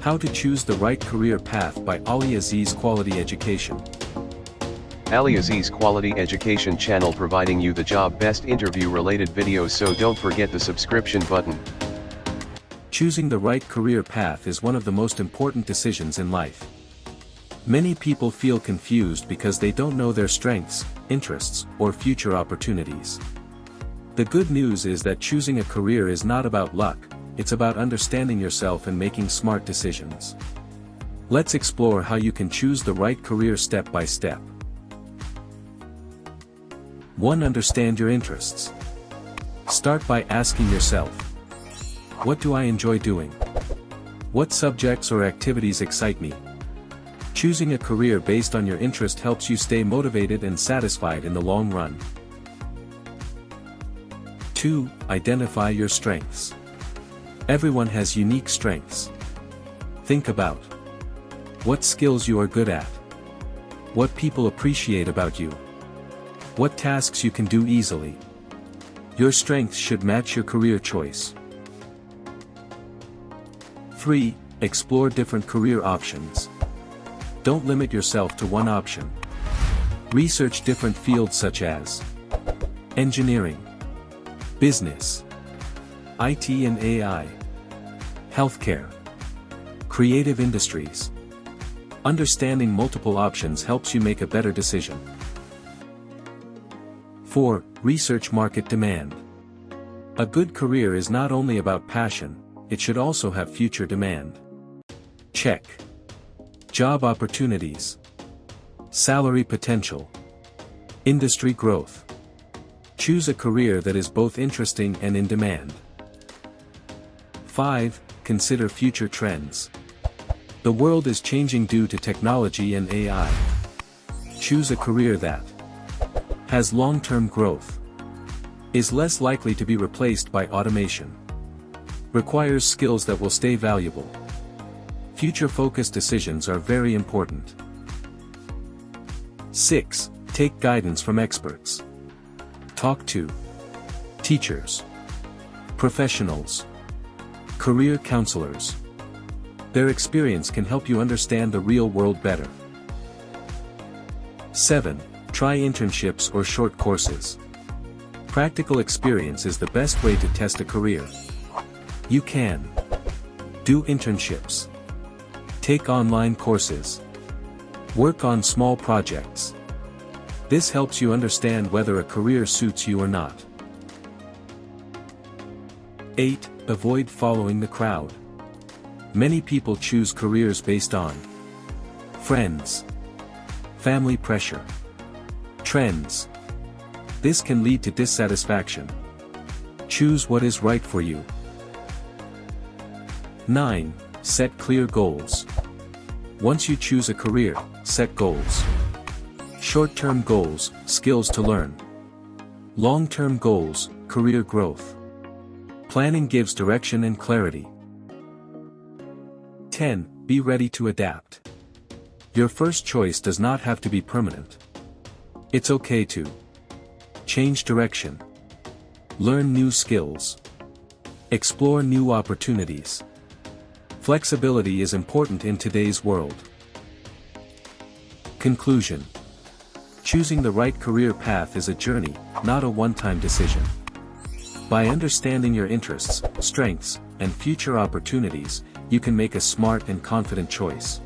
How to Choose the Right Career Path by AliAzizQualityEducation. AliAziz Quality Education channel providing you the job best interview related videos, so don't forget the subscription button. Choosing the right career path is one of the most important decisions in life. Many people feel confused because they don't know their strengths, interests, or future opportunities. The good news is that choosing a career is not about luck, it's about understanding yourself and making smart decisions. Let's explore how you can choose the right career step by step. 1. Understand your interests. Start by asking yourself, what do I enjoy doing? What subjects or activities excite me? Choosing a career based on your interest helps you stay motivated and satisfied in the long run. 2. Identify your strengths. Everyone has unique strengths. Think about what skills you are good at, what people appreciate about you, what tasks you can do easily. Your strengths should match your career choice. 3. Explore different career options. Don't limit yourself to one option. Research different fields such as engineering, business, IT and AI, healthcare, creative industries. Understanding multiple options helps you make a better decision. 4. Research market demand. A good career is not only about passion, it should also have future demand. Check. Job opportunities, salary potential, industry growth. Choose a career that is both interesting and in demand. 5. Consider future trends. The world is changing due to technology and AI. Choose a career that has long-term growth, is less likely to be replaced by automation, requires skills that will stay valuable. Future-focused decisions are very important. 6. Take guidance from experts. Talk to teachers, professionals, career counselors. Their experience can help you understand the real world better. 7. Try internships or short courses. Practical experience is the best way to test a career. You can do internships, take online courses, work on small projects. This helps you understand whether a career suits you or not. 8. Avoid following the crowd. Many people choose careers based on friends, family pressure, trends. This can lead to dissatisfaction. Choose what is right for you. 9. Set clear goals. Once you choose a career, set goals. Short-term goals, skills to learn. Long-term goals, career growth. Planning gives direction and clarity. 10. Be ready to adapt. Your first choice does not have to be permanent. It's okay to change direction, learn new skills, explore new opportunities. Flexibility is important in today's world. Conclusion. Choosing the right career path is a journey, not a one-time decision. By understanding your interests, strengths, and future opportunities, you can make a smart and confident choice.